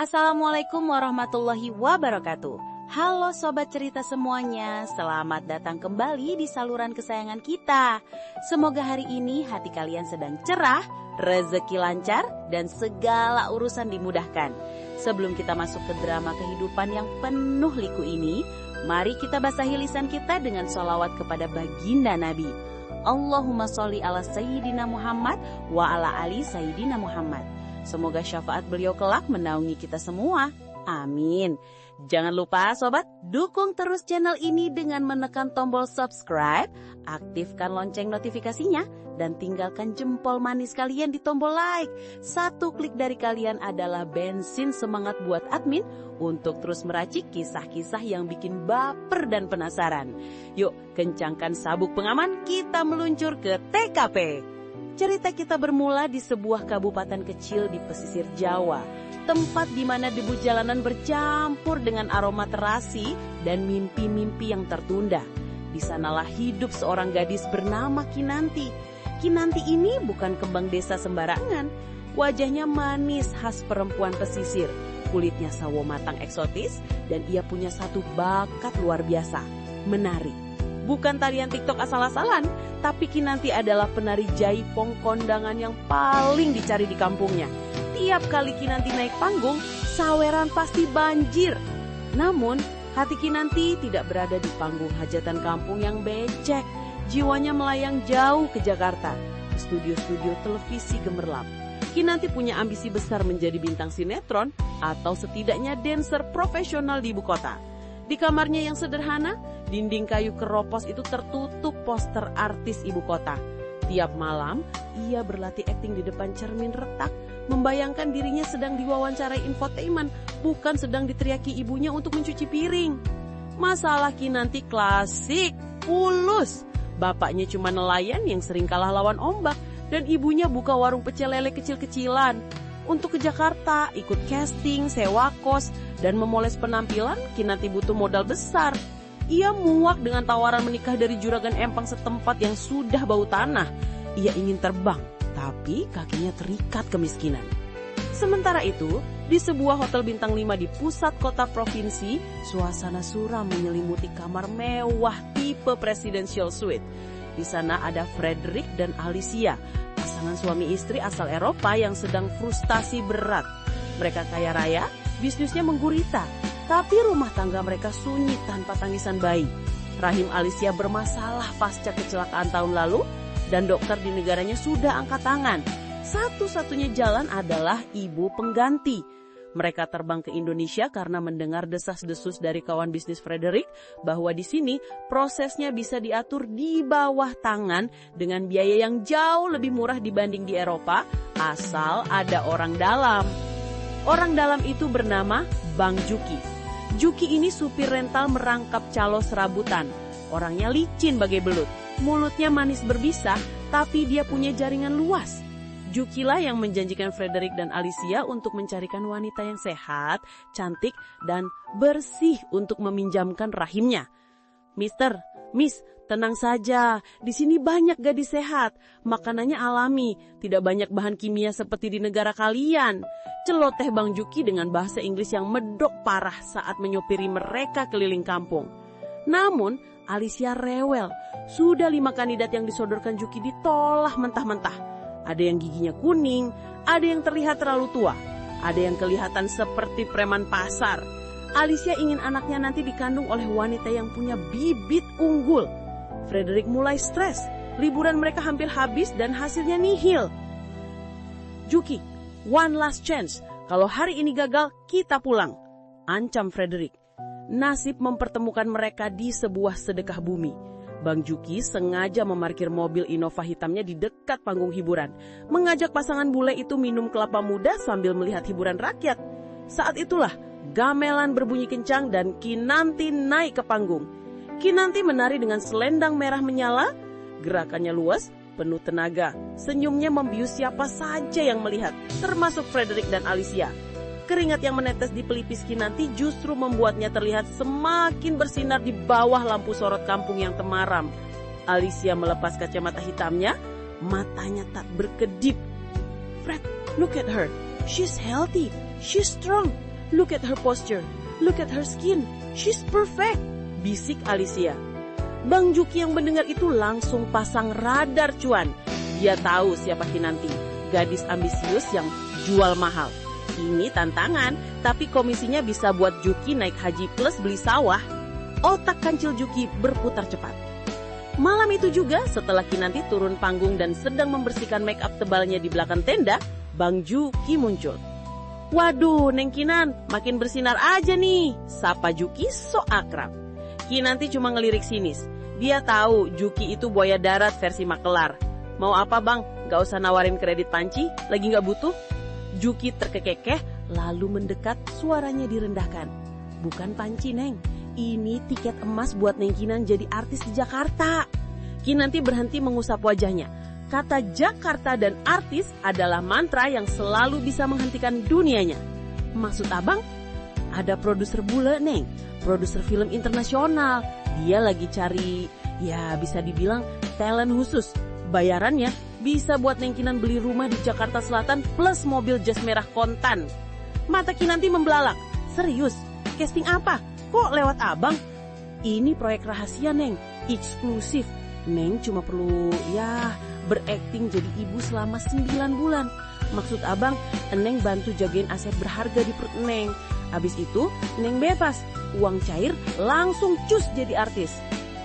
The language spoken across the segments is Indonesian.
Assalamualaikum warahmatullahi wabarakatuh. Halo sobat cerita semuanya, selamat datang kembali di saluran kesayangan kita. Semoga hari ini hati kalian sedang cerah, rezeki lancar, dan segala urusan dimudahkan. Sebelum kita masuk ke drama kehidupan yang penuh liku ini, mari kita basahi lisan kita dengan sholawat kepada baginda Nabi. Allahumma sholli ala Sayyidina Muhammad wa ala ali Sayyidina Muhammad. Semoga syafaat beliau kelak menaungi kita semua. Amin. Jangan lupa sobat, dukung terus channel ini dengan menekan tombol subscribe, aktifkan lonceng notifikasinya, dan tinggalkan jempol manis kalian di tombol like. Satu klik dari kalian adalah bensin semangat buat admin untuk terus meracik kisah-kisah yang bikin baper dan penasaran. Yuk, kencangkan sabuk pengaman, kita meluncur ke TKP. Cerita kita bermula di sebuah kabupaten kecil di pesisir Jawa, tempat di mana debu jalanan bercampur dengan aroma terasi dan mimpi-mimpi yang tertunda. Di sanalah hidup seorang gadis bernama Kinanti. Kinanti ini bukan kembang desa sembarangan. Wajahnya manis khas perempuan pesisir, kulitnya sawo matang eksotis, dan ia punya satu bakat luar biasa, menari. Bukan tarian TikTok asal-asalan, tapi Kinanti adalah penari jaipong kondangan yang paling dicari di kampungnya. Tiap kali Kinanti naik panggung, saweran pasti banjir. Namun, hati Kinanti tidak berada di panggung hajatan kampung yang becek. Jiwanya melayang jauh ke Jakarta, ke studio-studio televisi gemerlap. Kinanti punya ambisi besar menjadi bintang sinetron atau setidaknya dancer profesional di ibu kota. Di kamarnya yang sederhana, dinding kayu keropos itu tertutup poster artis ibu kota. Tiap malam, ia berlatih akting di depan cermin retak, membayangkan dirinya sedang diwawancarai infotainment, bukan sedang diteriaki ibunya untuk mencuci piring. Masalah Kinanti klasik, pulus. Bapaknya cuma nelayan yang sering kalah lawan ombak, dan ibunya buka warung pecel lele kecil-kecilan. Untuk ke Jakarta, ikut casting, sewa kos, dan memoles penampilan, Kinanti butuh modal besar. Ia muak dengan tawaran menikah dari juragan empang setempat yang sudah bau tanah. Ia ingin terbang, tapi kakinya terikat kemiskinan. Sementara itu, di sebuah hotel bintang 5 di pusat kota provinsi, suasana suram menyelimuti kamar mewah tipe presidential suite. Di sana ada Frederick dan Alicia, pasangan suami istri asal Eropa yang sedang frustasi berat. Mereka kaya raya, bisnisnya menggurita, tapi rumah tangga mereka sunyi tanpa tangisan bayi. Rahim Alicia bermasalah pasca kecelakaan tahun lalu, dan dokter di negaranya sudah angkat tangan. Satu-satunya jalan adalah ibu pengganti. Mereka terbang ke Indonesia karena mendengar desas-desus dari kawan bisnis Frederick bahwa di sini prosesnya bisa diatur di bawah tangan dengan biaya yang jauh lebih murah dibanding di Eropa, asal ada orang dalam. Orang dalam itu bernama Bang Juki. Juki ini supir rental merangkap calo serabutan. Orangnya licin bagai belut, mulutnya manis berbisa, tapi dia punya jaringan luas. Juki lah yang menjanjikan Frederick dan Alicia untuk mencarikan wanita yang sehat, cantik, dan bersih untuk meminjamkan rahimnya. Miss, tenang saja. Di sini banyak gadis sehat, makanannya alami, tidak banyak bahan kimia seperti di negara kalian. Celoteh Bang Juki dengan bahasa Inggris yang medok parah saat menyopiri mereka keliling kampung. Namun, Alicia rewel. Sudah 5 kandidat yang disodorkan Juki ditolak mentah-mentah. Ada yang giginya kuning, ada yang terlihat terlalu tua, ada yang kelihatan seperti preman pasar. Alicia ingin anaknya nanti dikandung oleh wanita yang punya bibit unggul. Frederick mulai stres, liburan mereka hampir habis dan hasilnya nihil. Juki, one last chance, kalau hari ini gagal kita pulang, ancam Frederick. Nasib mempertemukan mereka di sebuah sedekah bumi. Bang Juki sengaja memarkir mobil Innova hitamnya di dekat panggung hiburan, mengajak pasangan bule itu minum kelapa muda sambil melihat hiburan rakyat. Saat itulah gamelan berbunyi kencang dan Kinanti naik ke panggung. Kinanti menari dengan selendang merah menyala, gerakannya luas, penuh tenaga. Senyumnya membius siapa saja yang melihat, termasuk Frederick dan Alicia. Keringat yang menetes di pelipis Kinanti justru membuatnya terlihat semakin bersinar di bawah lampu sorot kampung yang temaram. Alicia melepas kacamata hitamnya, matanya tak berkedip. Fred, look at her. She's healthy. She's strong. Look at her posture. Look at her skin. She's perfect, bisik Alicia. Bang Juki yang mendengar itu langsung pasang radar cuan. Dia tahu siapa Kinanti, gadis ambisius yang jual mahal. Ini tantangan, tapi komisinya bisa buat Juki naik haji plus beli sawah. Otak kancil Juki berputar cepat. Malam itu juga setelah Kinanti turun panggung dan sedang membersihkan make up tebalnya di belakang tenda, Bang Juki muncul. Waduh, Neng Kinan, makin bersinar aja nih, sapa Juki sok akrab. Kinanti cuma ngelirik sinis. Dia tahu Juki itu buaya darat versi makelar. Mau apa bang? Gak usah nawarin kredit panci, lagi gak butuh? Juki terkekeh lalu mendekat, suaranya direndahkan. Bukan panci Neng, ini tiket emas buat Neng Kinan jadi artis di Jakarta. Kinanti berhenti mengusap wajahnya. Kata Jakarta dan artis adalah mantra yang selalu bisa menghentikan dunianya. Maksud abang? Ada produser bule Neng, produser film internasional. Dia lagi cari, ya bisa dibilang talent khusus. Bayarannya bisa buat Neng Kinan beli rumah di Jakarta Selatan plus mobil jas merah kontan. Mata Kinanti membelalak. Serius? Casting apa? Kok lewat abang? Ini proyek rahasia Neng, eksklusif. Neng cuma perlu berakting jadi ibu selama 9 bulan. Maksud abang, Neng bantu jagain aset berharga di perut Neng. Abis itu, Neng bebas, uang cair langsung cus jadi artis.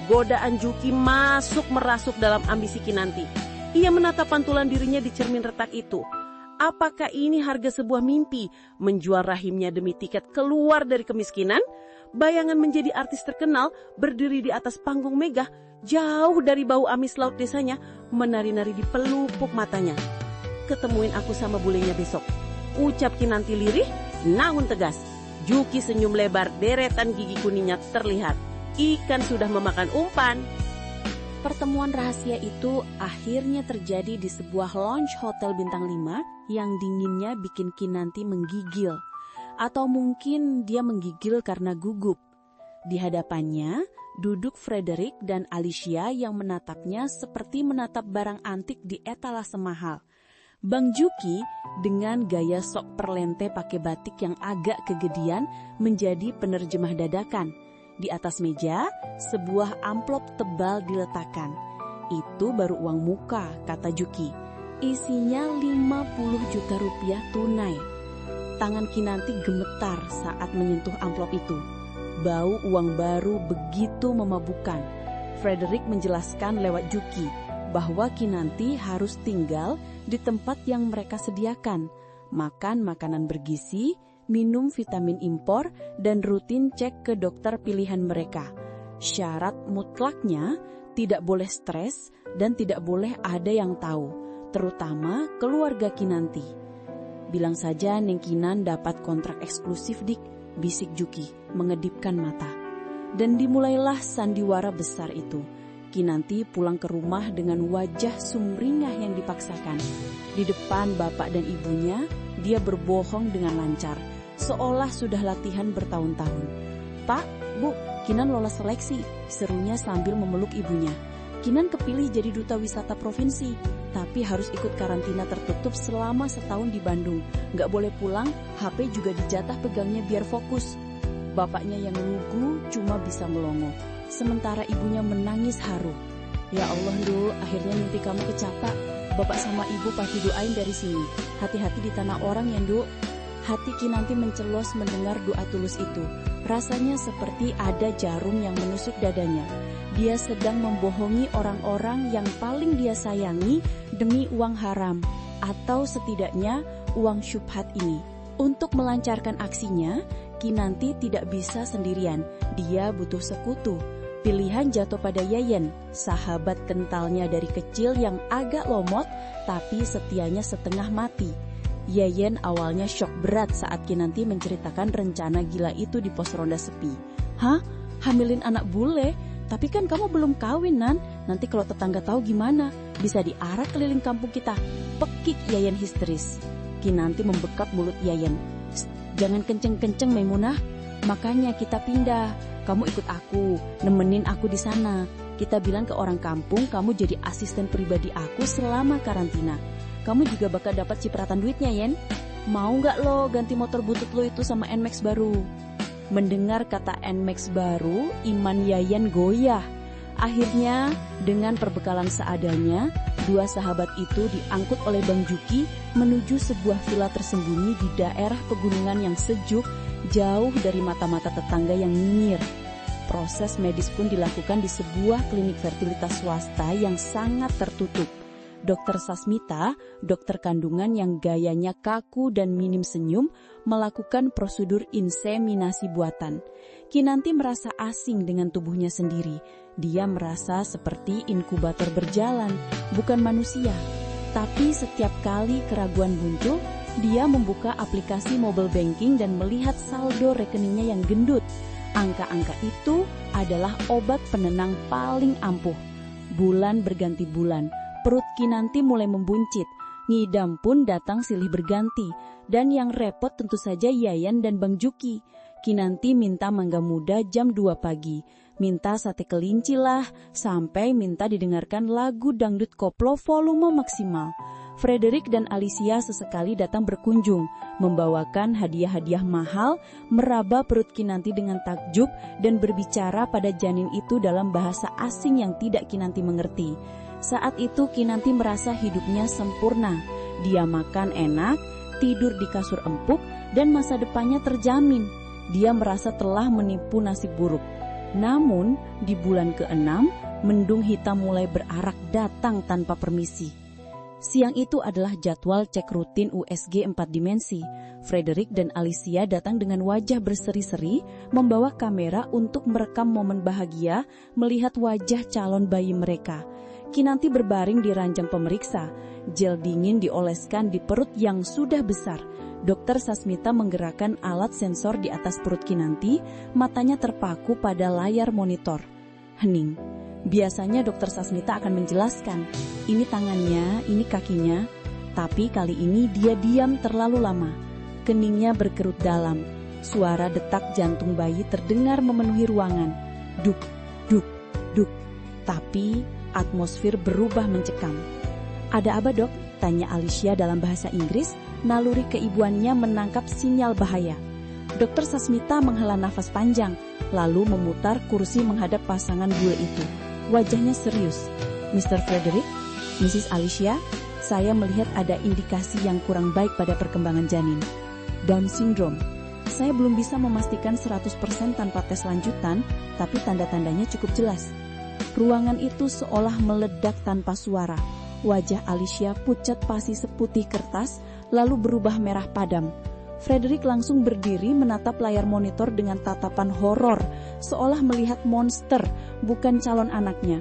Godaan Juki masuk merasuk dalam ambisi Kinanti. Ia menatap pantulan dirinya di cermin retak itu. Apakah ini harga sebuah mimpi, menjual rahimnya demi tiket keluar dari kemiskinan? Bayangan menjadi artis terkenal, berdiri di atas panggung megah, jauh dari bau amis laut desanya, menari-nari di pelupuk matanya. Ketemuin aku sama bulenya besok, ucap Kinanti lirih, namun tegas. Juki senyum lebar, deretan gigi kuningnya terlihat. Ikan sudah memakan umpan. Pertemuan rahasia itu akhirnya terjadi di sebuah lounge hotel bintang 5 yang dinginnya bikin Kinanti menggigil. Atau mungkin dia menggigil karena gugup. Di hadapannya duduk Frederick dan Alicia yang menatapnya seperti menatap barang antik di etalase mahal. Bang Juki dengan gaya sok perlente pakai batik yang agak kegedean menjadi penerjemah dadakan. Di atas meja, sebuah amplop tebal diletakkan. Itu baru uang muka, kata Juki. Isinya 50 juta rupiah tunai. Tangan Kinanti gemetar saat menyentuh amplop itu. Bau uang baru begitu memabukkan. Frederick menjelaskan lewat Juki bahwa Kinanti harus tinggal di tempat yang mereka sediakan, makan makanan bergizi, minum vitamin impor, dan rutin cek ke dokter pilihan mereka. Syarat mutlaknya tidak boleh stres dan tidak boleh ada yang tahu, terutama keluarga Kinanti. Bilang saja Neng Kinan dapat kontrak eksklusif dik, bisik Juki mengedipkan mata. Dan dimulailah sandiwara besar itu. Kinanti pulang ke rumah dengan wajah sumringah yang dipaksakan. Di depan bapak dan ibunya, dia berbohong dengan lancar, seolah sudah latihan bertahun-tahun. Pak, Bu, Kinan lolos seleksi, serunya sambil memeluk ibunya. Kinan kepilih jadi duta wisata provinsi, tapi harus ikut karantina tertutup selama setahun di Bandung. Gak boleh pulang, HP juga dijatah pegangnya biar fokus. Bapaknya yang lugu cuma bisa melongo. Sementara ibunya menangis haru. Ya Allah, Du, akhirnya mimpi kamu kecapak. Bapak sama ibu pasti doain dari sini. Hati-hati di tanah orang ya, Du. Hati Kinanti mencelos mendengar doa tulus itu. Rasanya seperti ada jarum yang menusuk dadanya. Dia sedang membohongi orang-orang yang paling dia sayangi demi uang haram, atau setidaknya uang syubhat ini. Untuk melancarkan aksinya, Kinanti tidak bisa sendirian. Dia butuh sekutu. Pilihan jatuh pada Yayen, sahabat kentalnya dari kecil yang agak lomot tapi setianya setengah mati. Yayen awalnya syok berat saat Kinanti menceritakan rencana gila itu di pos ronda sepi. Hah? Hamilin anak bule? Tapi kan kamu belum kawin, Nan. Nanti kalau tetangga tahu gimana? Bisa diarak keliling kampung kita. Pekik Yayen histeris. Kinanti membekap mulut Yayen. Jangan kenceng-kenceng Maimunah. Makanya kita pindah. Kamu ikut aku, nemenin aku di sana. Kita bilang ke orang kampung kamu jadi asisten pribadi aku selama karantina. Kamu juga bakal dapat cipratan duitnya, Yen. mau nggak lo ganti motor butut lo itu sama NMAX baru? Mendengar kata NMAX baru, iman Yayan goyah. Akhirnya, dengan perbekalan seadanya, dua sahabat itu diangkut oleh Bang Juki menuju sebuah villa tersembunyi di daerah pegunungan yang sejuk, jauh dari mata-mata tetangga yang nyinyir. Proses medis pun dilakukan di sebuah klinik fertilitas swasta yang sangat tertutup. Dr. Sasmita, dokter kandungan yang gayanya kaku dan minim senyum, melakukan prosedur inseminasi buatan. Kinanti merasa asing dengan tubuhnya sendiri. Dia merasa seperti inkubator berjalan, bukan manusia. Tapi setiap kali keraguan muncul, dia membuka aplikasi mobile banking dan melihat saldo rekeningnya yang gendut. Angka-angka itu adalah obat penenang paling ampuh. Bulan berganti bulan, perut Kinanti mulai membuncit. Ngidam pun datang silih berganti. Dan yang repot tentu saja Yayan dan Bang Juki. Kinanti minta mangga muda jam 2 pagi. Minta sate kelinci lah, sampai minta didengarkan lagu dangdut koplo volume maksimal. Frederick dan Alicia sesekali datang berkunjung, membawakan hadiah-hadiah mahal, meraba perut Kinanti dengan takjub dan berbicara pada janin itu dalam bahasa asing yang tidak Kinanti mengerti. Saat itu Kinanti merasa hidupnya sempurna. Dia makan enak, tidur di kasur empuk, dan masa depannya terjamin. Dia merasa telah menipu nasib buruk. Namun, di bulan ke-6, mendung hitam mulai berarak datang tanpa permisi. Siang itu adalah jadwal cek rutin USG 4 dimensi. Frederick dan Alicia datang dengan wajah berseri-seri, membawa kamera untuk merekam momen bahagia melihat wajah calon bayi mereka. Kinanti berbaring di ranjang pemeriksa. Gel dingin dioleskan di perut yang sudah besar. Dokter Sasmita menggerakkan alat sensor di atas perut Kinanti, matanya terpaku pada layar monitor. Hening. Biasanya dokter Sasmita akan menjelaskan, ini tangannya, ini kakinya, tapi kali ini dia diam terlalu lama. Keningnya berkerut dalam, suara detak jantung bayi terdengar memenuhi ruangan. Duk, duk, duk, tapi atmosfer berubah mencekam. Ada apa dok? Tanya Alicia dalam bahasa Inggris, naluri keibuannya menangkap sinyal bahaya. Dokter Sasmita menghela nafas panjang, lalu memutar kursi menghadap pasangan bule itu. Wajahnya serius. Mr. Frederick, Mrs. Alicia, saya melihat ada indikasi yang kurang baik pada perkembangan janin. Down syndrome. Saya belum bisa memastikan 100% tanpa tes lanjutan, tapi tanda-tandanya cukup jelas. Ruangan itu seolah meledak tanpa suara. Wajah Alicia pucat pasi seputih kertas, lalu berubah merah padam. Frederick langsung berdiri menatap layar monitor dengan tatapan horor, seolah melihat monster, bukan calon anaknya.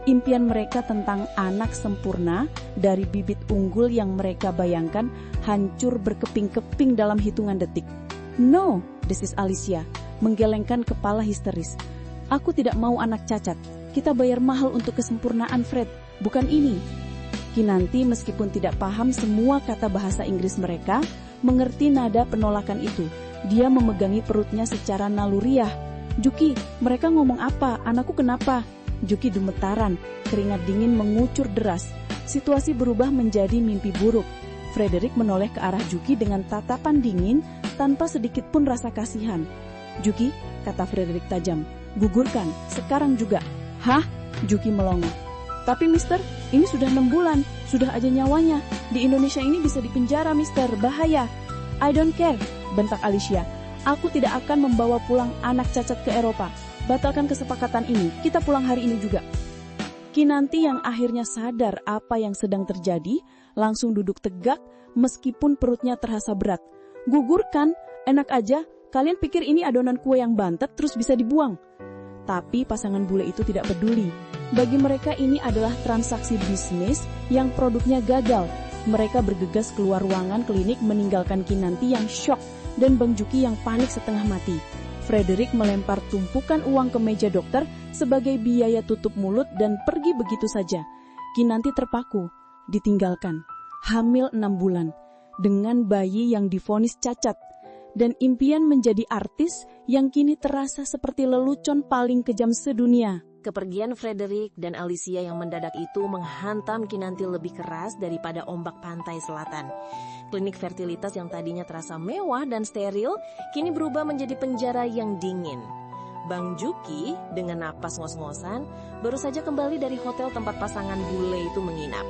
Impian mereka tentang anak sempurna dari bibit unggul yang mereka bayangkan hancur berkeping-keping dalam hitungan detik. No, desis Alicia, menggelengkan kepala histeris. Aku tidak mau anak cacat. Kita bayar mahal untuk kesempurnaan, Fred, bukan ini. Kinanti meskipun tidak paham semua kata bahasa Inggris mereka, mengerti nada penolakan itu. Dia memegangi perutnya secara naluriah. Juki, mereka ngomong apa? Anakku kenapa? Juki gemetaran, keringat dingin mengucur deras. Situasi berubah menjadi mimpi buruk. Frederick menoleh ke arah Juki dengan tatapan dingin tanpa sedikit pun rasa kasihan. Juki, kata Frederick tajam, gugurkan, sekarang juga. Hah? Juki melongo. Tapi mister, ini sudah 6 bulan, sudah aja nyawanya. Di Indonesia ini bisa dipenjara mister, bahaya. I don't care, bentak Alicia. Aku tidak akan membawa pulang anak cacat ke Eropa. Batalkan kesepakatan ini, kita pulang hari ini juga. Kinanti yang akhirnya sadar apa yang sedang terjadi, langsung duduk tegak meskipun perutnya terasa berat. Gugurkan, enak aja, kalian pikir ini adonan kue yang bantet terus bisa dibuang. Tapi pasangan bule itu tidak peduli. Bagi mereka ini adalah transaksi bisnis yang produknya gagal. Mereka bergegas keluar ruangan klinik meninggalkan Kinanti yang syok dan Bang Juki yang panik setengah mati. Frederick melempar tumpukan uang ke meja dokter sebagai biaya tutup mulut dan pergi begitu saja. Kinanti terpaku, ditinggalkan, hamil 6 bulan, dengan bayi yang divonis cacat, dan impian menjadi artis yang kini terasa seperti lelucon paling kejam sedunia. Kepergian Frederick dan Alicia yang mendadak itu menghantam Kinanti lebih keras daripada ombak pantai selatan. Klinik fertilitas yang tadinya terasa mewah dan steril, kini berubah menjadi penjara yang dingin. Bang Juki dengan napas ngos-ngosan baru saja kembali dari hotel tempat pasangan bule itu menginap.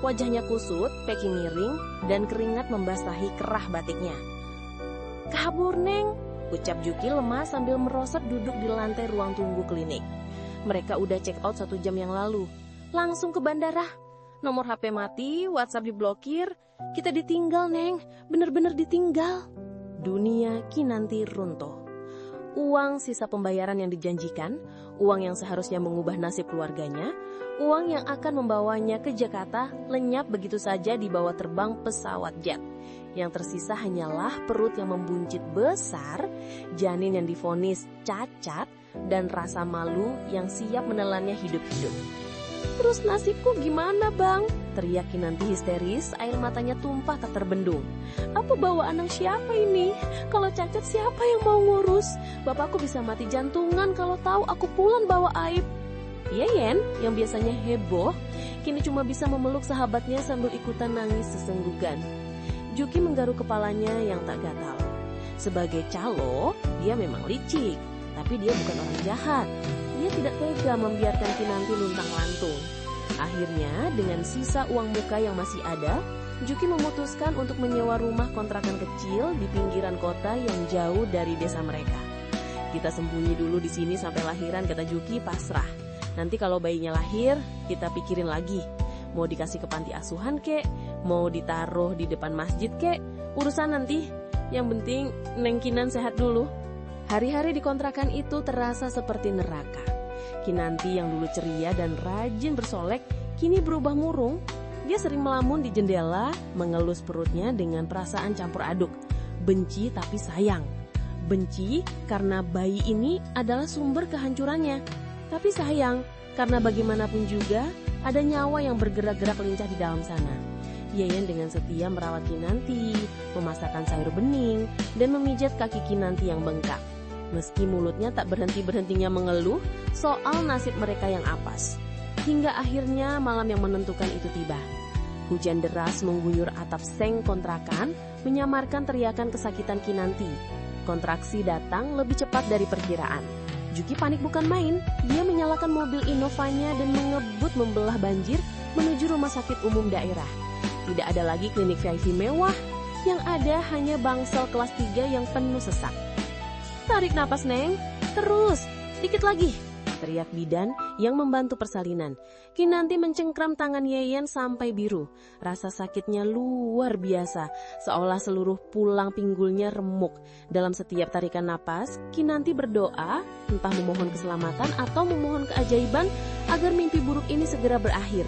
Wajahnya kusut, peki miring, dan keringat membasahi kerah batiknya. "Kabur, Neng," ucap Juki lemah sambil merosot duduk di lantai ruang tunggu klinik. Mereka udah check out 1 jam yang lalu. Langsung ke bandara. Nomor HP mati, WhatsApp diblokir. Kita ditinggal, Neng. Bener-bener ditinggal. Dunia Kinanti runtuh. Uang sisa pembayaran yang dijanjikan, uang yang seharusnya mengubah nasib keluarganya, uang yang akan membawanya ke Jakarta lenyap begitu saja di bawah terbang pesawat jet. Yang tersisa hanyalah perut yang membuncit besar, janin yang divonis cacat, dan rasa malu yang siap menelannya hidup-hidup. "Terus nasibku gimana, Bang?" teriak Kinanti histeris, air matanya tumpah tak terbendung. "Apa bawa anak siapa ini? Kalau cacat siapa yang mau ngurus? Bapakku bisa mati jantungan kalau tahu aku pulang bawa aib." Yeyen, yang biasanya heboh, kini cuma bisa memeluk sahabatnya sambil ikutan nangis sesenggukan. Juki menggaruk kepalanya yang tak gatal. Sebagai calo, dia memang licik, tapi dia bukan orang jahat. Dia tidak tega membiarkan Kinanti luntang-lantung. Akhirnya, dengan sisa uang muka yang masih ada, Juki memutuskan untuk menyewa rumah kontrakan kecil di pinggiran kota yang jauh dari desa mereka. "Kita sembunyi dulu di sini sampai lahiran," kata Juki pasrah. "Nanti kalau bayinya lahir, kita pikirin lagi. Mau dikasih ke panti asuhan kek, mau ditaruh di depan masjid kek, urusan nanti. Yang penting Neng Kinan sehat dulu." Hari-hari di kontrakan itu terasa seperti neraka. Kinanti yang dulu ceria dan rajin bersolek, kini berubah murung. Dia sering melamun di jendela, mengelus perutnya dengan perasaan campur aduk. Benci tapi sayang. Benci karena bayi ini adalah sumber kehancurannya. Tapi sayang, karena bagaimanapun juga ada nyawa yang bergerak-gerak lincah di dalam sana. Yeyen dengan setia merawat Kinanti, memasakkan sayur bening, dan memijat kaki Kinanti yang bengkak. Meski mulutnya tak berhenti-berhentinya mengeluh soal nasib mereka yang apes. Hingga akhirnya malam yang menentukan itu tiba. Hujan deras mengguyur atap seng kontrakan, menyamarkan teriakan kesakitan Kinanti. Kontraksi datang lebih cepat dari perkiraan. Juki panik bukan main. Dia menyalakan mobil Innovanya dan mengebut membelah banjir menuju rumah sakit umum daerah. Tidak ada lagi klinik VIP mewah, yang ada hanya bangsal kelas 3 yang penuh sesak. "Tarik napas, Neng. Terus, dikit lagi," teriak bidan yang membantu persalinan. Kinanti mencengkram tangan Yeyen sampai biru. Rasa sakitnya luar biasa, seolah seluruh pulang pinggulnya remuk. Dalam setiap tarikan napas, Kinanti berdoa, entah memohon keselamatan atau memohon keajaiban agar mimpi buruk ini segera berakhir.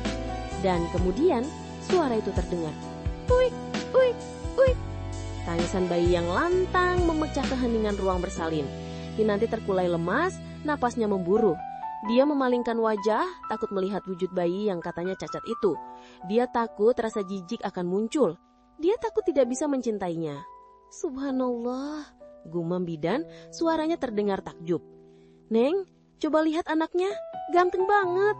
Dan kemudian, suara itu terdengar. "Uik, uik, uik." Tangisan bayi yang lantang memecah keheningan ruang bersalin. Kinanti terkulai lemas, napasnya memburu. Dia memalingkan wajah, takut melihat wujud bayi yang katanya cacat itu. Dia takut rasa jijik akan muncul. Dia takut tidak bisa mencintainya. "Subhanallah," gumam bidan, suaranya terdengar takjub. "Neng, coba lihat anaknya, ganteng banget."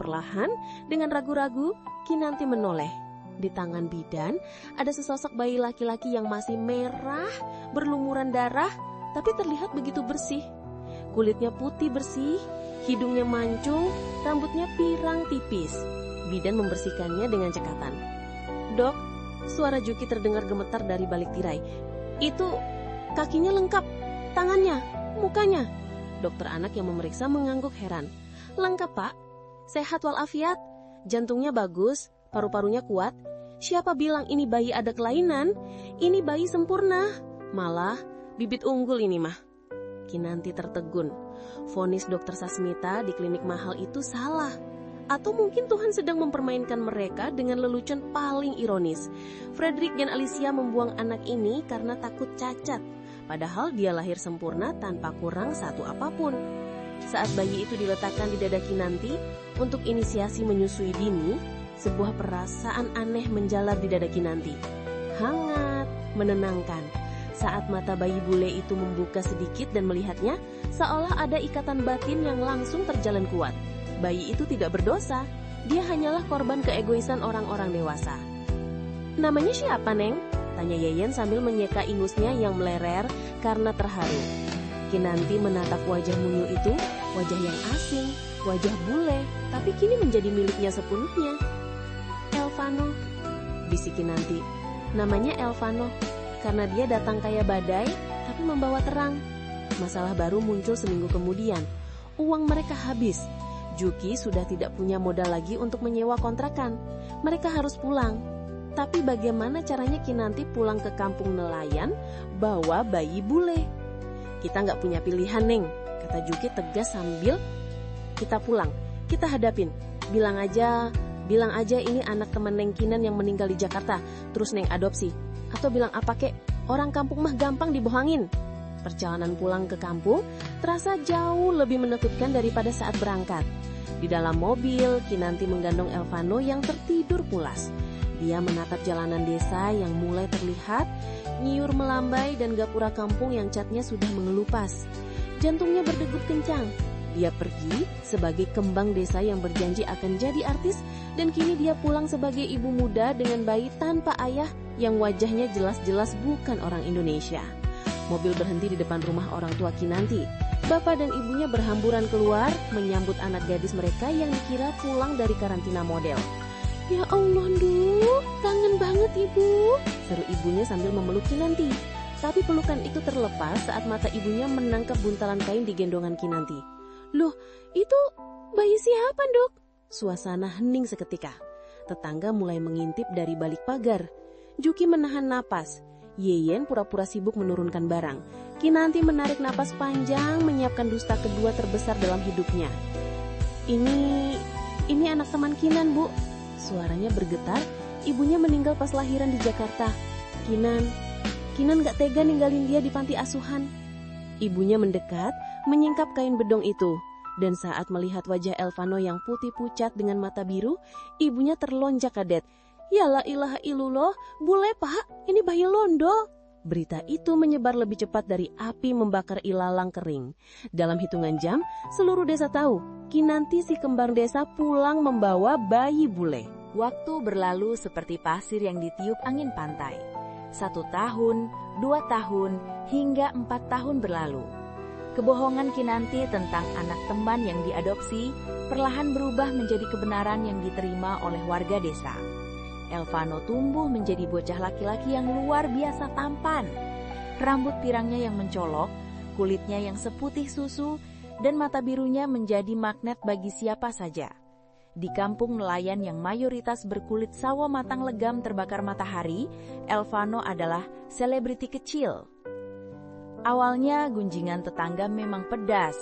Perlahan, dengan ragu-ragu, Kinanti menoleh. Di tangan bidan ada sesosok bayi laki-laki yang masih merah, berlumuran darah, tapi terlihat begitu bersih. Kulitnya putih bersih, hidungnya mancung, rambutnya pirang tipis. Bidan membersihkannya dengan cekatan. "Dok," suara Juki terdengar gemetar dari balik tirai. "Itu kakinya lengkap, tangannya, mukanya." Dokter anak yang memeriksa mengangguk heran. "Lengkap, Pak. Sehat walafiat. Jantungnya bagus, paru-parunya kuat. Siapa bilang ini bayi ada kelainan? Ini bayi sempurna. Malah bibit unggul ini mah." Kinanti tertegun. Vonis Dokter Sasmita di klinik mahal itu salah. Atau mungkin Tuhan sedang mempermainkan mereka dengan lelucon paling ironis. Frederick dan Alicia membuang anak ini karena takut cacat. Padahal dia lahir sempurna tanpa kurang satu apapun. Saat bayi itu diletakkan di dada Kinanti untuk inisiasi menyusui dini, sebuah perasaan aneh menjalar di dada Kinanti. Hangat, menenangkan. Saat mata bayi bule itu membuka sedikit dan melihatnya, seolah ada ikatan batin yang langsung terjalin kuat. Bayi itu tidak berdosa, dia hanyalah korban keegoisan orang-orang dewasa. "Namanya siapa, Neng?" Tanya Yeyen sambil menyeka ingusnya yang melerer karena terharu. Kinanti menatap wajah mungil itu, wajah yang asing, wajah bule, tapi kini menjadi miliknya sepenuhnya. Elvano, bisik Kinanti. Namanya Elvano, karena dia datang kayak badai, tapi membawa terang. Masalah baru muncul seminggu kemudian. Uang mereka habis. Juki sudah tidak punya modal lagi untuk menyewa kontrakan. Mereka harus pulang. Tapi bagaimana caranya Kinanti pulang ke kampung nelayan bawa bayi bule? Kita nggak punya pilihan, Neng, kata Juki tegas sambil kita pulang. Kita hadapin. Bilang aja ini anak teman Neng Kinan yang meninggal di Jakarta. Terus Neng adopsi. Atau bilang apa kek, orang kampung mah gampang dibohongin. Perjalanan pulang ke kampung terasa jauh lebih menakutkan daripada saat berangkat. Di dalam mobil, Kinanti menggandong Elvano yang tertidur pulas. Dia menatap jalanan desa yang mulai terlihat, nyiur melambai dan gapura kampung yang catnya sudah mengelupas. Jantungnya berdegup kencang. Dia pergi sebagai kembang desa yang berjanji akan jadi artis, dan kini dia pulang sebagai ibu muda dengan bayi tanpa ayah yang wajahnya jelas-jelas bukan orang Indonesia. Mobil berhenti di depan rumah orang tua Kinanti. Bapak dan ibunya berhamburan keluar menyambut anak gadis mereka yang dikira pulang dari karantina model. Ya Allah, Duh, kangen banget ibu, seru ibunya sambil memeluk Kinanti. Tapi pelukan itu terlepas saat mata ibunya menangkap buntalan kain di gendongan Kinanti. Loh, itu bayi siapa, Dok? Suasana hening seketika. Tetangga mulai mengintip dari balik pagar. Juki menahan napas. Yeyen pura-pura sibuk menurunkan barang. Kinanti menarik napas panjang menyiapkan dusta kedua terbesar dalam hidupnya. Ini anak teman Kinan, Bu. Suaranya bergetar. Ibunya meninggal pas lahiran di Jakarta. Kinan gak tega ninggalin dia di panti asuhan. Ibunya mendekat, menyingkap kain bedong itu. Dan saat melihat wajah Elvano yang putih pucat dengan mata biru, ibunya terlonjak kaget. Ya la ilaha illallah, bule Pak, ini bayi londo. Berita itu menyebar lebih cepat dari api membakar ilalang kering. Dalam hitungan jam, seluruh desa tahu, Kinanti si kembar desa pulang membawa bayi bule. Waktu berlalu seperti pasir yang ditiup angin pantai. 1 tahun, 2 tahun, hingga 4 tahun berlalu. Kebohongan Kinanti tentang anak teman yang diadopsi perlahan berubah menjadi kebenaran yang diterima oleh warga desa. Elvano tumbuh menjadi bocah laki-laki yang luar biasa tampan. Rambut pirangnya yang mencolok, kulitnya yang seputih susu, dan mata birunya menjadi magnet bagi siapa saja. Di kampung nelayan yang mayoritas berkulit sawo matang legam terbakar matahari, Elvano adalah selebriti kecil. Awalnya gunjingan tetangga memang pedas,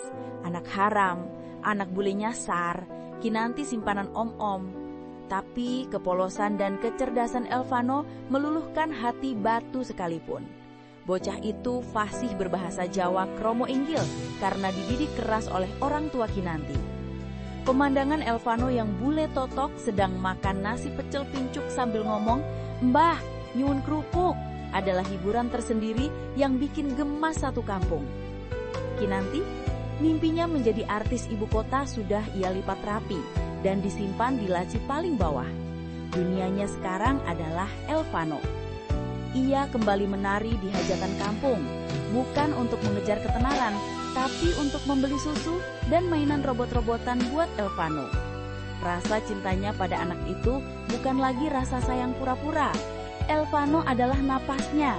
anak haram, anak bule nyasar, Kinanti simpanan om-om. Tapi kepolosan dan kecerdasan Elvano meluluhkan hati batu sekalipun. Bocah itu fasih berbahasa Jawa kromo inggil karena dididik keras oleh orang tua Kinanti. Pemandangan Elvano yang bule totok sedang makan nasi pecel pincuk sambil ngomong, "Mbah, nyuwun kerupuk," adalah hiburan tersendiri yang bikin gemas satu kampung. Kinanti, mimpinya menjadi artis ibu kota sudah ia lipat rapi dan disimpan di laci paling bawah. Dunianya sekarang adalah Elvano. Ia kembali menari di hajatan kampung, bukan untuk mengejar ketenaran, tapi untuk membeli susu dan mainan robot-robotan buat Elvano. Rasa cintanya pada anak itu bukan lagi rasa sayang pura-pura. Elvano adalah napasnya.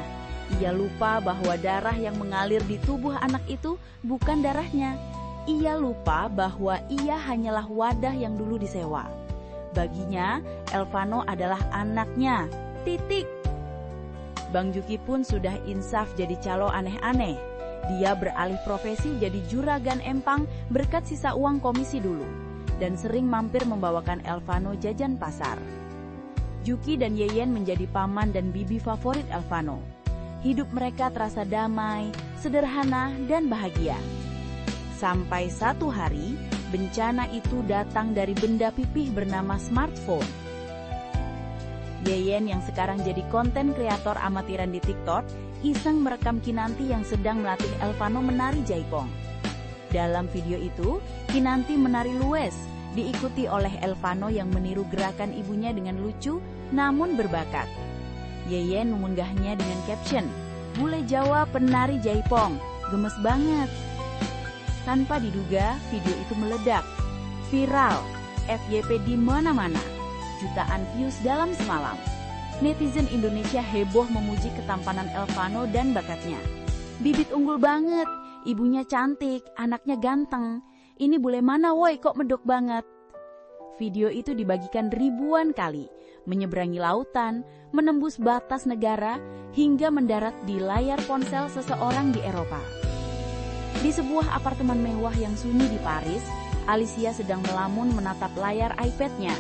Ia lupa bahwa darah yang mengalir di tubuh anak itu bukan darahnya. Ia lupa bahwa ia hanyalah wadah yang dulu disewa. Baginya, Elvano adalah anaknya. Titik. Bang Juki pun sudah insaf jadi calo aneh-aneh. Dia beralih profesi jadi juragan empang berkat sisa uang komisi dulu. Dan sering mampir membawakan Elvano jajan pasar. Juki dan Yeyen menjadi paman dan bibi favorit Elvano. Hidup mereka terasa damai, sederhana, dan bahagia. Sampai satu hari, bencana itu datang dari benda pipih bernama smartphone. Yeyen yang sekarang jadi konten kreator amatiran di TikTok, iseng merekam Kinanti yang sedang melatih Elvano menari jaipong. Dalam video itu, Kinanti menari luwes, diikuti oleh Elvano yang meniru gerakan ibunya dengan lucu namun berbakat. Yeyen mengunggahnya dengan caption, "Bule Jawa penari jaipong, gemes banget." Tanpa diduga, video itu meledak. Viral, FYP di mana-mana. Jutaan views dalam semalam. Netizen Indonesia heboh memuji ketampanan Elvano dan bakatnya. "Bibit unggul banget, ibunya cantik, anaknya ganteng. Ini bule mana woi kok medok banget." Video itu dibagikan ribuan kali, menyeberangi lautan, menembus batas negara, hingga mendarat di layar ponsel seseorang di Eropa. Di sebuah apartemen mewah yang sunyi di Paris, Alicia sedang melamun menatap layar iPad-nya.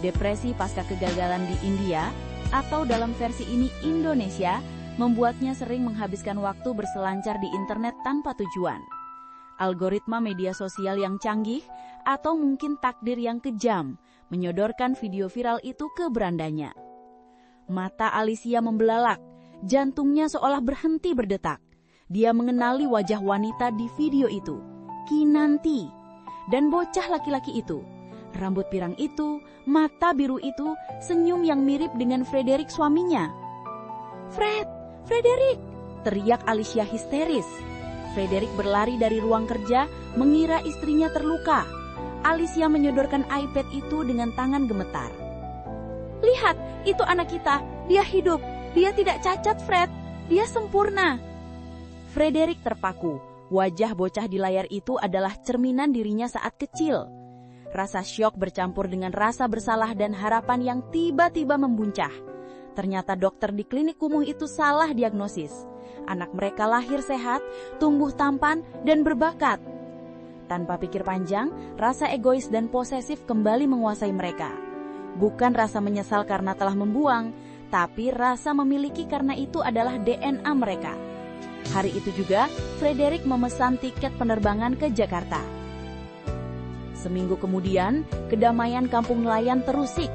Depresi pasca kegagalan di India, atau dalam versi ini Indonesia, membuatnya sering menghabiskan waktu berselancar di internet tanpa tujuan. Algoritma media sosial yang canggih, atau mungkin takdir yang kejam, menyodorkan video viral itu ke berandanya. Mata Alicia membelalak, jantungnya seolah berhenti berdetak. Dia mengenali wajah wanita di video itu, Kinanti, dan bocah laki-laki itu. Rambut pirang itu, mata biru itu, senyum yang mirip dengan Frederick suaminya. Frederick!" teriak Alicia histeris. Frederick berlari dari ruang kerja, mengira istrinya terluka. Alicia menyodorkan iPad itu dengan tangan gemetar. "Lihat, itu anak kita. Dia hidup. Dia tidak cacat, Fred. Dia sempurna." Frederick terpaku. Wajah bocah di layar itu adalah cerminan dirinya saat kecil. Rasa syok bercampur dengan rasa bersalah dan harapan yang tiba-tiba membuncah. Ternyata dokter di klinik kumuh itu salah diagnosis. Anak mereka lahir sehat, tumbuh tampan, dan berbakat. Tanpa pikir panjang, rasa egois dan posesif kembali menguasai mereka. Bukan rasa menyesal karena telah membuang, tapi rasa memiliki karena itu adalah DNA mereka. Hari itu juga, Frederick memesan tiket penerbangan ke Jakarta. Seminggu kemudian, kedamaian kampung nelayan terusik.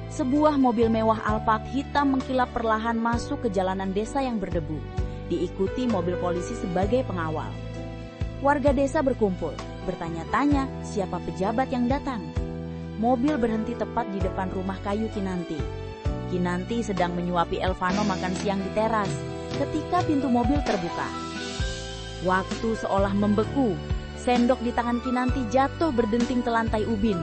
Sebuah mobil mewah Alphard hitam mengkilap perlahan masuk ke jalanan desa yang berdebu, diikuti mobil polisi sebagai pengawal. Warga desa berkumpul, bertanya-tanya siapa pejabat yang datang. Mobil berhenti tepat di depan rumah kayu Kinanti. Kinanti sedang menyuapi Elvano makan siang di teras, ketika pintu mobil terbuka. Waktu seolah membeku. Sendok di tangan Kinanti jatuh berdenting ke lantai ubin.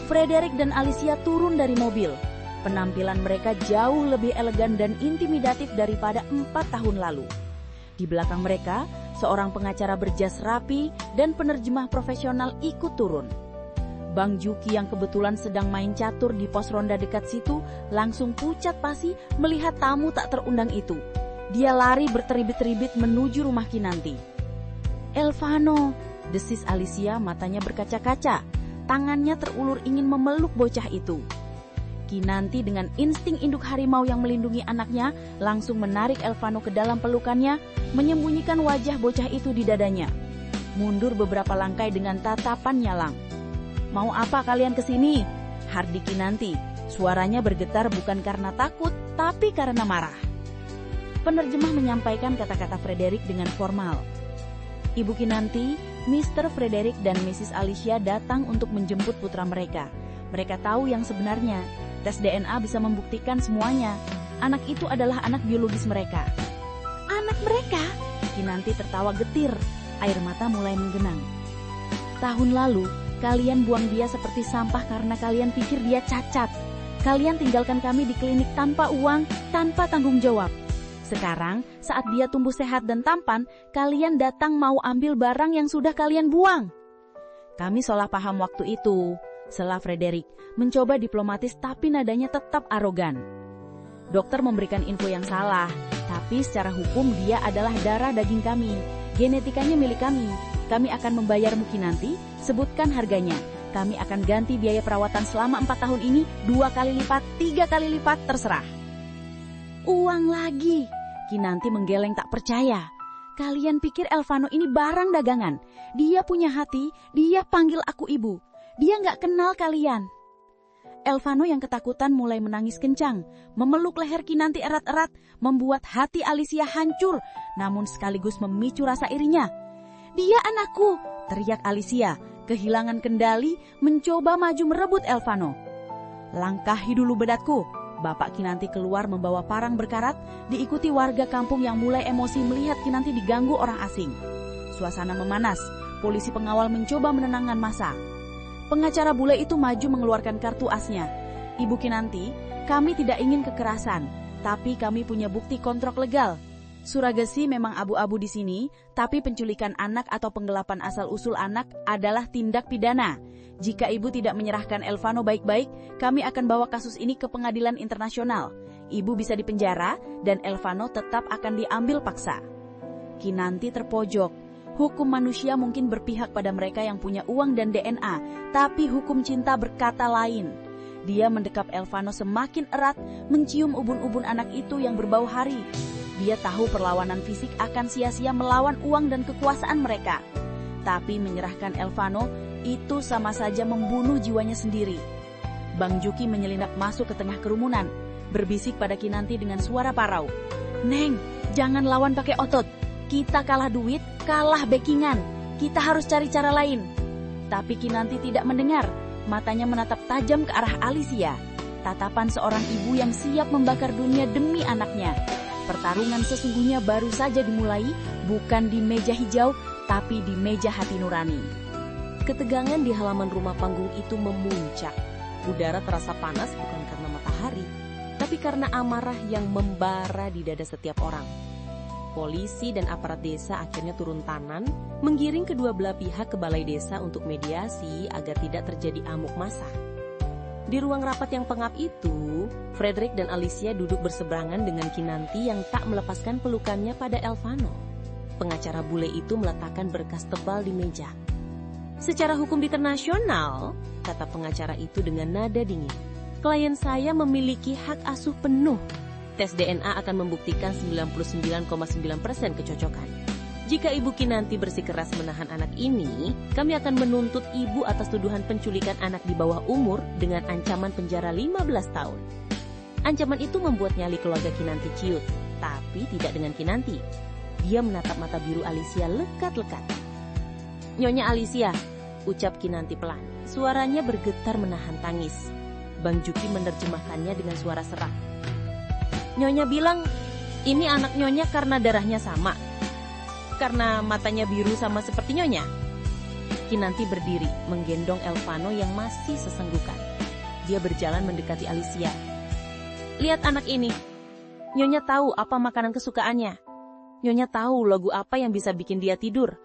Frederick dan Alicia turun dari mobil. Penampilan mereka jauh lebih elegan dan intimidatif daripada 4 tahun lalu. Di belakang mereka, seorang pengacara berjas rapi dan penerjemah profesional ikut turun. Bang Juki yang kebetulan sedang main catur di pos ronda dekat situ langsung pucat pasi melihat tamu tak terundang itu. Dia lari berteribit-teribit menuju rumah Kinanti. "Elvano," desis Alicia, matanya berkaca-kaca. Tangannya terulur ingin memeluk bocah itu. Kinanti dengan insting induk harimau yang melindungi anaknya langsung menarik Elvano ke dalam pelukannya, menyembunyikan wajah bocah itu di dadanya. Mundur beberapa langkah dengan tatapan nyalang. "Mau apa kalian kesini?" hardik Kinanti. Suaranya bergetar bukan karena takut, tapi karena marah. Penerjemah menyampaikan kata-kata Frederick dengan formal. Ibu Kinanti, Mr. Frederick dan Mrs. Alicia datang untuk menjemput putra mereka. Mereka tahu yang sebenarnya. Tes DNA bisa membuktikan semuanya. Anak itu adalah anak biologis mereka. "Anak mereka?" Kinanti tertawa getir. Air mata mulai menggenang. "Tahun lalu, kalian buang dia seperti sampah karena kalian pikir dia cacat. Kalian tinggalkan kami di klinik tanpa uang, tanpa tanggung jawab. Sekarang, saat dia tumbuh sehat dan tampan, kalian datang mau ambil barang yang sudah kalian buang." "Kami salah paham waktu itu," sela Frederick, mencoba diplomatis tapi nadanya tetap arogan. "Dokter memberikan info yang salah, tapi secara hukum dia adalah darah daging kami. Genetikanya milik kami. Kami akan membayarmu Kinanti, sebutkan harganya. Kami akan ganti biaya perawatan selama 4 tahun ini 2 kali lipat, 3 kali lipat, terserah." "Uang lagi?" Kinanti menggeleng tak percaya. "Kalian pikir Elvano ini barang dagangan? Dia punya hati, dia panggil aku ibu. Dia nggak kenal kalian." Elvano yang ketakutan mulai menangis kencang, memeluk leher Kinanti erat-erat, membuat hati Alicia hancur, namun sekaligus memicu rasa irinya. "Dia anakku!" teriak Alicia, kehilangan kendali, mencoba maju merebut Elvano. "Langkahi dulu bedatku," Bapak Kinanti keluar membawa parang berkarat, diikuti warga kampung yang mulai emosi melihat Kinanti diganggu orang asing. Suasana memanas, polisi pengawal mencoba menenangkan massa. Pengacara bule itu maju mengeluarkan kartu asnya. Ibu Kinanti, kami tidak ingin kekerasan, tapi kami punya bukti kontrak legal. Suragasi memang abu-abu di sini, tapi penculikan anak atau penggelapan asal-usul anak adalah tindak pidana. Jika ibu tidak menyerahkan Elvano baik-baik, kami akan bawa kasus ini ke pengadilan internasional. Ibu bisa dipenjara dan Elvano tetap akan diambil paksa. Kinanti terpojok. Hukum manusia mungkin berpihak pada mereka yang punya uang dan DNA, tapi hukum cinta berkata lain. Dia mendekap Elvano semakin erat, mencium ubun-ubun anak itu yang berbau hari. Dia tahu perlawanan fisik akan sia-sia melawan uang dan kekuasaan mereka. Tapi menyerahkan Elvano itu sama saja membunuh jiwanya sendiri. Bang Juki menyelinap masuk ke tengah kerumunan, berbisik pada Kinanti dengan suara parau. Neng, jangan lawan pakai otot. Kita kalah duit, kalah backingan. Kita harus cari cara lain. Tapi Kinanti tidak mendengar. Matanya menatap tajam ke arah Alicia. Tatapan seorang ibu yang siap membakar dunia demi anaknya. Pertarungan sesungguhnya baru saja dimulai, bukan di meja hijau, tapi di meja hati nurani. Ketegangan di halaman rumah panggung itu memuncak. Udara terasa panas bukan karena matahari, tapi karena amarah yang membara di dada setiap orang. Polisi dan aparat desa akhirnya turun tangan, menggiring kedua belah pihak ke balai desa untuk mediasi agar tidak terjadi amuk massa. Di ruang rapat yang pengap itu, Frederick dan Alicia duduk berseberangan dengan Kinanti yang tak melepaskan pelukannya pada Elvano. Pengacara bule itu meletakkan berkas tebal di meja. Secara hukum internasional, kata pengacara itu dengan nada dingin, klien saya memiliki hak asuh penuh. Tes DNA akan membuktikan 99,9% kecocokan. Jika Ibu Kinanti bersikeras menahan anak ini, kami akan menuntut Ibu atas tuduhan penculikan anak di bawah umur dengan ancaman penjara 15 tahun. Ancaman itu membuat nyali keluarga Kinanti ciut, tapi tidak dengan Kinanti. Dia menatap mata biru Alicia lekat-lekat. Nyonya Alicia, ucap Kinanti pelan. Suaranya bergetar menahan tangis. Bang Juki menerjemahkannya dengan suara serak. Nyonya bilang, ini anak Nyonya karena darahnya sama. Karena matanya biru sama seperti Nyonya. Kinanti berdiri, menggendong Elvano yang masih sesenggukan. Dia berjalan mendekati Alicia. Lihat anak ini. Nyonya tahu apa makanan kesukaannya. Nyonya tahu lagu apa yang bisa bikin dia tidur.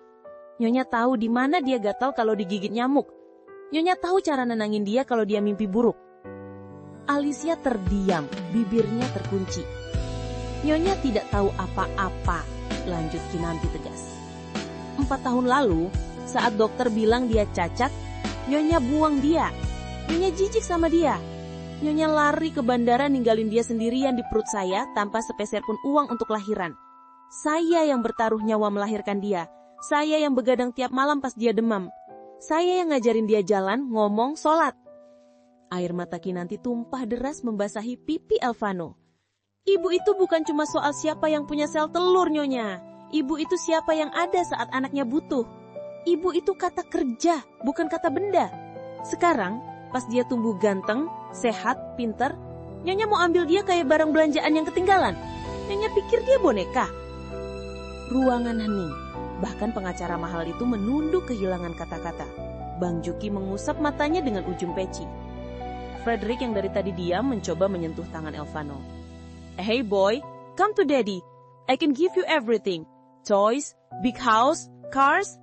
Nyonya tahu di mana dia gatal kalau digigit nyamuk. Nyonya tahu cara nenangin dia kalau dia mimpi buruk. Alicia terdiam, bibirnya terkunci. Nyonya tidak tahu apa-apa, lanjut Kinanti tegas. 4 tahun lalu, saat dokter bilang dia cacat, Nyonya buang dia. Nyonya jijik sama dia. Nyonya lari ke bandara ninggalin dia sendirian di perut saya tanpa sepeser pun uang untuk lahiran. Saya yang bertaruh nyawa melahirkan dia. Saya yang begadang tiap malam pas dia demam. Saya yang ngajarin dia jalan, ngomong, sholat. Air mata Kinanti tumpah deras membasahi pipi Elvano. Ibu itu bukan cuma soal siapa yang punya sel telur, Nyonya. Ibu itu siapa yang ada saat anaknya butuh. Ibu itu kata kerja, bukan kata benda. Sekarang, pas dia tumbuh ganteng, sehat, pinter, Nyonya mau ambil dia kayak barang belanjaan yang ketinggalan. Nyonya pikir dia boneka. Ruangan hening. Bahkan pengacara mahal itu menunduk kehilangan kata-kata. Bang Juki mengusap matanya dengan ujung peci. Frederick yang dari tadi diam mencoba menyentuh tangan Elvano. Hey boy, come to daddy. I can give you everything. Toys, big house, cars.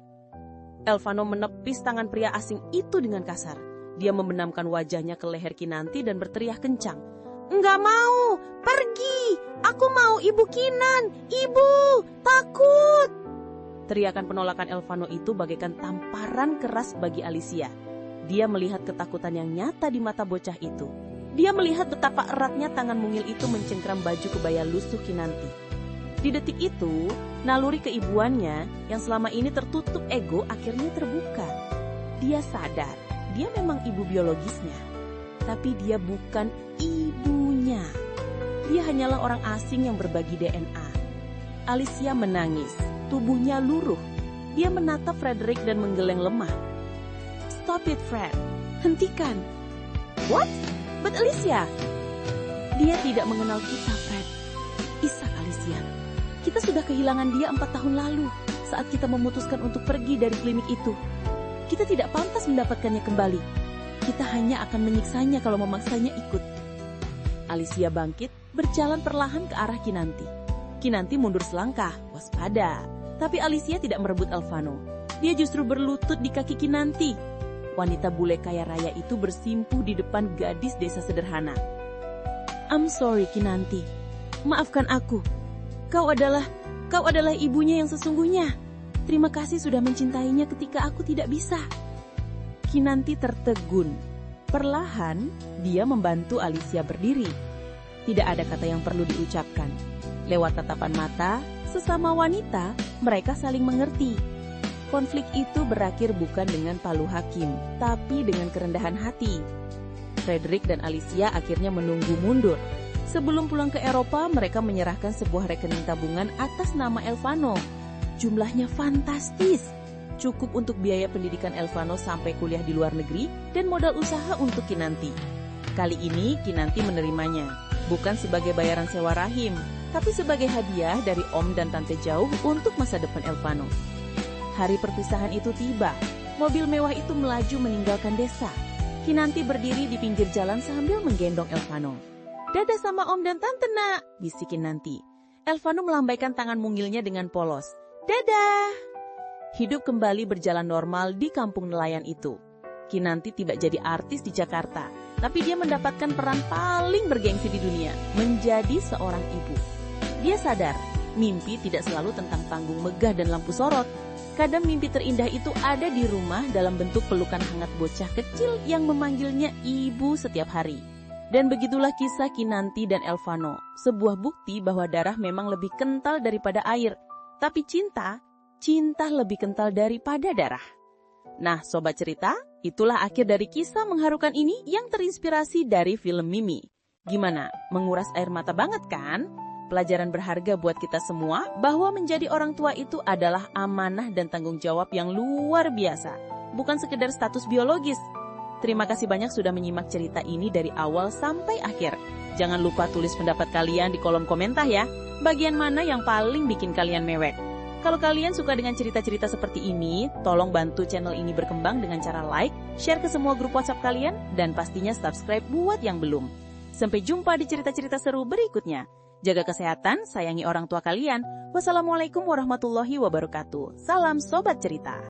Elvano menepis tangan pria asing itu dengan kasar. Dia membenamkan wajahnya ke leher Kinanti dan berteriak kencang. Enggak mau, pergi. Aku mau Ibu Kinan. Ibu, takut. Teriakan penolakan Elvano itu bagaikan tamparan keras bagi Alicia. Dia melihat ketakutan yang nyata di mata bocah itu. Dia melihat betapa eratnya tangan mungil itu mencengkram baju kebaya lusuh Kinanti. Di detik itu, naluri keibuannya yang selama ini tertutup ego akhirnya terbuka. Dia sadar, dia memang ibu biologisnya. Tapi dia bukan ibunya. Dia hanyalah orang asing yang berbagi DNA. Alicia menangis. Tubuhnya luruh. Dia menatap Frederick dan menggeleng lemah. Stop it, Fred. Hentikan. What? But Alicia. Dia tidak mengenal kita, Fred. Ishak, Alicia. Kita sudah kehilangan dia 4 tahun lalu saat kita memutuskan untuk pergi dari klinik itu. Kita tidak pantas mendapatkannya kembali. Kita hanya akan menyiksanya kalau memaksanya ikut. Alicia bangkit, berjalan perlahan ke arah Kinanti. Kinanti mundur selangkah, waspada. Tapi Alicia tidak merebut Alvano. Dia justru berlutut di kaki Kinanti. Wanita bule kaya raya itu bersimpuh di depan gadis desa sederhana. I'm sorry, Kinanti. Maafkan aku. Kau adalah ibunya yang sesungguhnya. Terima kasih sudah mencintainya ketika aku tidak bisa. Kinanti tertegun. Perlahan, dia membantu Alicia berdiri. Tidak ada kata yang perlu diucapkan. Lewat tatapan mata, sesama wanita, mereka saling mengerti. Konflik itu berakhir bukan dengan palu hakim, tapi dengan kerendahan hati. Frederick dan Alicia akhirnya menunggu mundur. Sebelum pulang ke Eropa, mereka menyerahkan sebuah rekening tabungan atas nama Elvano. Jumlahnya fantastis. Cukup untuk biaya pendidikan Elvano sampai kuliah di luar negeri dan modal usaha untuk Kinanti. Kali ini Kinanti menerimanya, bukan sebagai bayaran sewa rahim, tapi sebagai hadiah dari om dan tante jauh untuk masa depan Elvano. Hari perpisahan itu tiba. Mobil mewah itu melaju meninggalkan desa. Kinanti berdiri di pinggir jalan sambil menggendong Elvano. "Dadah sama om dan tante, nak," bisik Kinanti. Elvano melambaikan tangan mungilnya dengan polos. "Dadah." Hidup kembali berjalan normal di kampung nelayan itu. Kinanti tidak jadi artis di Jakarta, tapi dia mendapatkan peran paling bergengsi di dunia, menjadi seorang ibu. Dia sadar, mimpi tidak selalu tentang panggung megah dan lampu sorot. Kadang mimpi terindah itu ada di rumah dalam bentuk pelukan hangat bocah kecil yang memanggilnya ibu setiap hari. Dan begitulah kisah Kinanti dan Elvano, sebuah bukti bahwa darah memang lebih kental daripada air. Tapi cinta lebih kental daripada darah. Nah, sobat cerita, itulah akhir dari kisah mengharukan ini yang terinspirasi dari film Mimi. Gimana? Menguras air mata banget kan? Pelajaran berharga buat kita semua bahwa menjadi orang tua itu adalah amanah dan tanggung jawab yang luar biasa. Bukan sekedar status biologis. Terima kasih banyak sudah menyimak cerita ini dari awal sampai akhir. Jangan lupa tulis pendapat kalian di kolom komentar ya. Bagian mana yang paling bikin kalian mewek? Kalau kalian suka dengan cerita-cerita seperti ini, tolong bantu channel ini berkembang dengan cara like, share ke semua grup WhatsApp kalian, dan pastinya subscribe buat yang belum. Sampai jumpa di cerita-cerita seru berikutnya. Jaga kesehatan, sayangi orang tua kalian. Wassalamualaikum warahmatullahi wabarakatuh. Salam Sobat Cerita.